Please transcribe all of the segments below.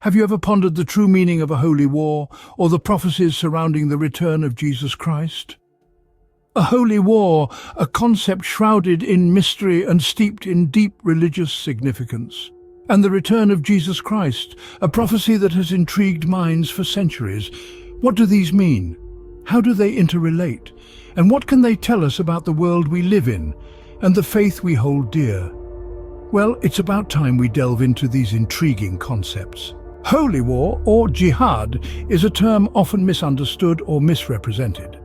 Have you ever pondered the true meaning of a holy war or the prophecies surrounding the return of Jesus Christ? A holy war, a concept shrouded in mystery and steeped in deep religious significance. And the return of Jesus Christ, a prophecy that has intrigued minds for centuries. What do these mean? How do they interrelate? And what can they tell us about the world we live in and the faith we hold dear? Well, it's about time we delve into these intriguing concepts. Holy war, or jihad, is a term often misunderstood or misrepresented.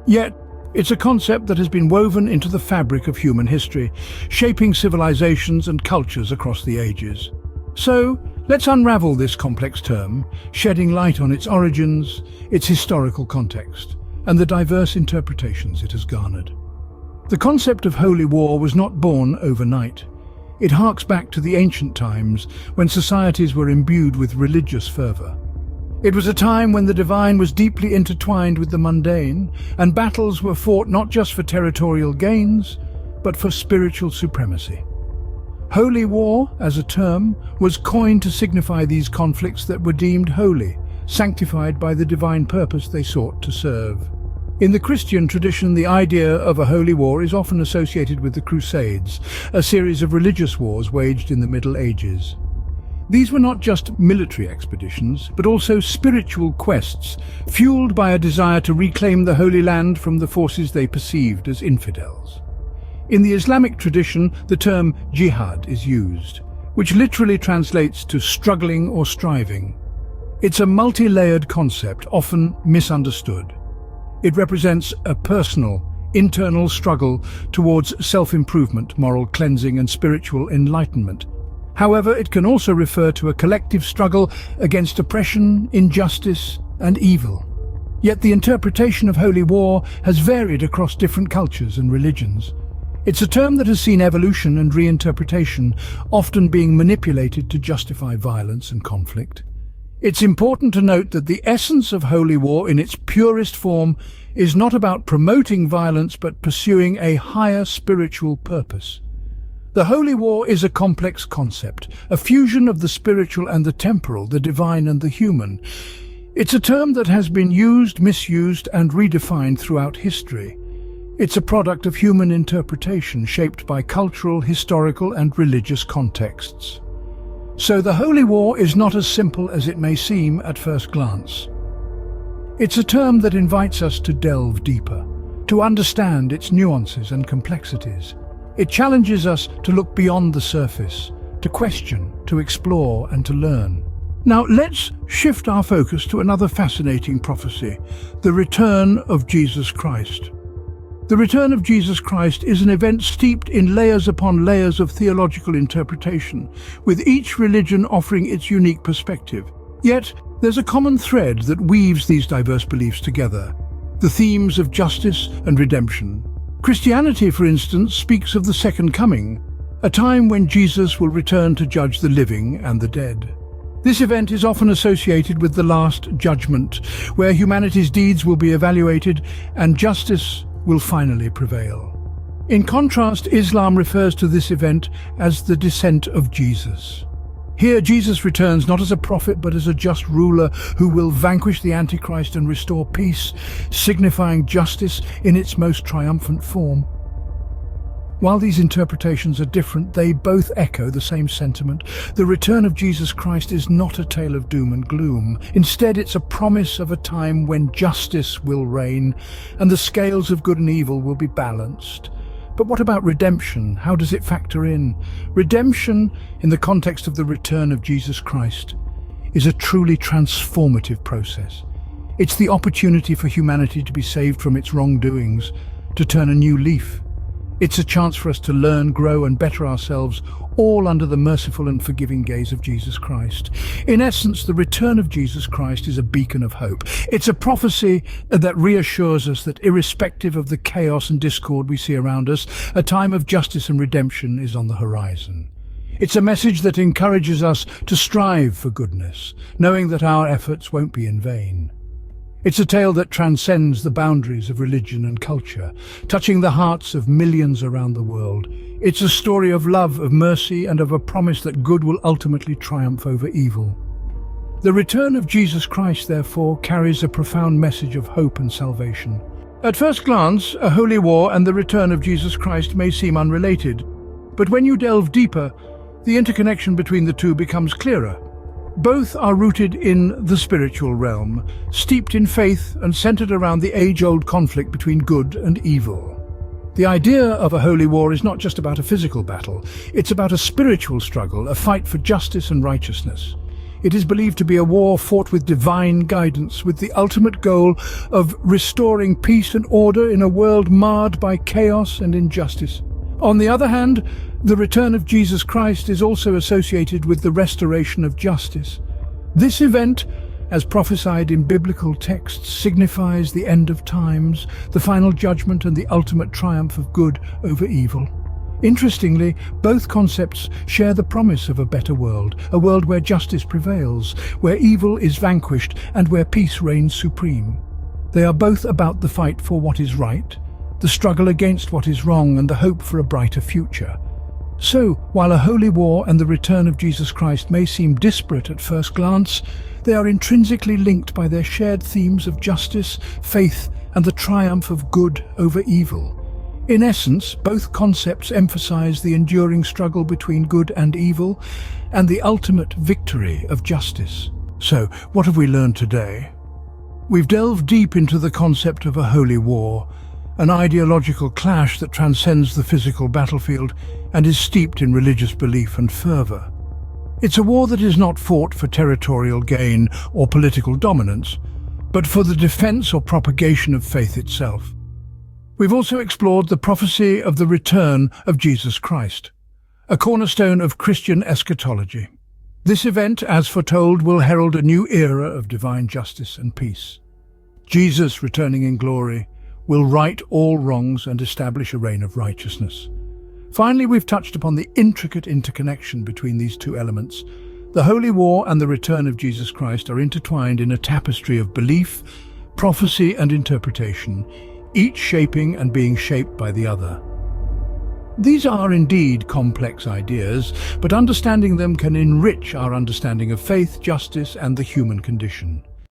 Yet, it's a concept that has been woven into the fabric of human history, shaping civilizations and cultures across the ages. So, let's unravel this complex term, shedding light on its origins, its historical context, and the diverse interpretations it has garnered. The concept of holy war was not born overnight. It harks back to the ancient times when societies were imbued with religious fervor. It was a time when the divine was deeply intertwined with the mundane, and battles were fought not just for territorial gains, but for spiritual supremacy. Holy war, as a term, was coined to signify these conflicts that were deemed holy, sanctified by the divine purpose they sought to serve. In the Christian tradition, the idea of a holy war is often associated with the Crusades, a series of religious wars waged in the Middle Ages. These were not just military expeditions, but also spiritual quests, fueled by a desire to reclaim the Holy Land from the forces they perceived as infidels. In the Islamic tradition, the term jihad is used, which literally translates to struggling or striving. It's a multi-layered concept, often misunderstood. It represents a personal, internal struggle towards self-improvement, moral cleansing, and spiritual enlightenment. However, it can also refer to a collective struggle against oppression, injustice, and evil. Yet the interpretation of holy war has varied across different cultures and religions. It's a term that has seen evolution and reinterpretation, often being manipulated to justify violence and conflict. It's important to note that the essence of holy war in its purest form is not about promoting violence but pursuing a higher spiritual purpose. The holy war is a complex concept, a fusion of the spiritual and the temporal, the divine and the human. It's a term that has been used, misused, and redefined throughout history. It's a product of human interpretation shaped by cultural, historical, and religious contexts. So the holy war is not as simple as it may seem at first glance. It's a term that invites us to delve deeper, to understand its nuances and complexities. It challenges us to look beyond the surface, to question, to explore, and to learn. Now let's shift our focus to another fascinating prophecy, the return of Jesus Christ. The return of Jesus Christ is an event steeped in layers upon layers of theological interpretation, with each religion offering its unique perspective. Yet, there's a common thread that weaves these diverse beliefs together: the themes of justice and redemption. Christianity, for instance, speaks of the Second Coming, a time when Jesus will return to judge the living and the dead. This event is often associated with the Last Judgment, where humanity's deeds will be evaluated and justice will finally prevail. In contrast, Islam refers to this event as the descent of Jesus. Here, Jesus returns not as a prophet but as a just ruler who will vanquish the Antichrist and restore peace, signifying justice in its most triumphant form. While these interpretations are different, they both echo the same sentiment. The return of Jesus Christ is not a tale of doom and gloom. Instead, it's a promise of a time when justice will reign and the scales of good and evil will be balanced. But what about redemption? How does it factor in? Redemption, in the context of the return of Jesus Christ, is a truly transformative process. It's the opportunity for humanity to be saved from its wrongdoings, to turn a new leaf. It's a chance for us to learn, grow, and better ourselves, all under the merciful and forgiving gaze of Jesus Christ. In essence, the return of Jesus Christ is a beacon of hope. It's a prophecy that reassures us that irrespective of the chaos and discord we see around us, a time of justice and redemption is on the horizon. It's a message that encourages us to strive for goodness, knowing that our efforts won't be in vain. It's a tale that transcends the boundaries of religion and culture, touching the hearts of millions around the world. It's a story of love, of mercy, and of a promise that good will ultimately triumph over evil. The return of Jesus Christ, therefore, carries a profound message of hope and salvation. At first glance, a holy war and the return of Jesus Christ may seem unrelated, but when you delve deeper, the interconnection between the two becomes clearer. Both are rooted in the spiritual realm, steeped in faith and centered around the age-old conflict between good and evil. The idea of a holy war is not just about a physical battle, it's about a spiritual struggle, a fight for justice and righteousness. It is believed to be a war fought with divine guidance, with the ultimate goal of restoring peace and order in a world marred by chaos and injustice. On the other hand, the return of Jesus Christ is also associated with the restoration of justice. This event, as prophesied in biblical texts, signifies the end of times, the final judgment and the ultimate triumph of good over evil. Interestingly, both concepts share the promise of a better world, a world where justice prevails, where evil is vanquished, and where peace reigns supreme. They are both about the fight for what is right, the struggle against what is wrong, and the hope for a brighter future. So, while a holy war and the return of Jesus Christ may seem disparate at first glance, they are intrinsically linked by their shared themes of justice, faith, and the triumph of good over evil. In essence, both concepts emphasize the enduring struggle between good and evil and the ultimate victory of justice. So, what have we learned today? We've delved deep into the concept of a holy war, an ideological clash that transcends the physical battlefield and is steeped in religious belief and fervor. It's a war that is not fought for territorial gain or political dominance, but for the defense or propagation of faith itself. We've also explored the prophecy of the return of Jesus Christ, a cornerstone of Christian eschatology. This event, as foretold, will herald a new era of divine justice and peace. Jesus, returning in glory, will right all wrongs and establish a reign of righteousness. Finally, we've touched upon the intricate interconnection between these two elements. The Holy War and the return of Jesus Christ are intertwined in a tapestry of belief, prophecy, and interpretation, each shaping and being shaped by the other. These are indeed complex ideas, but understanding them can enrich our understanding of faith, justice, and the human condition.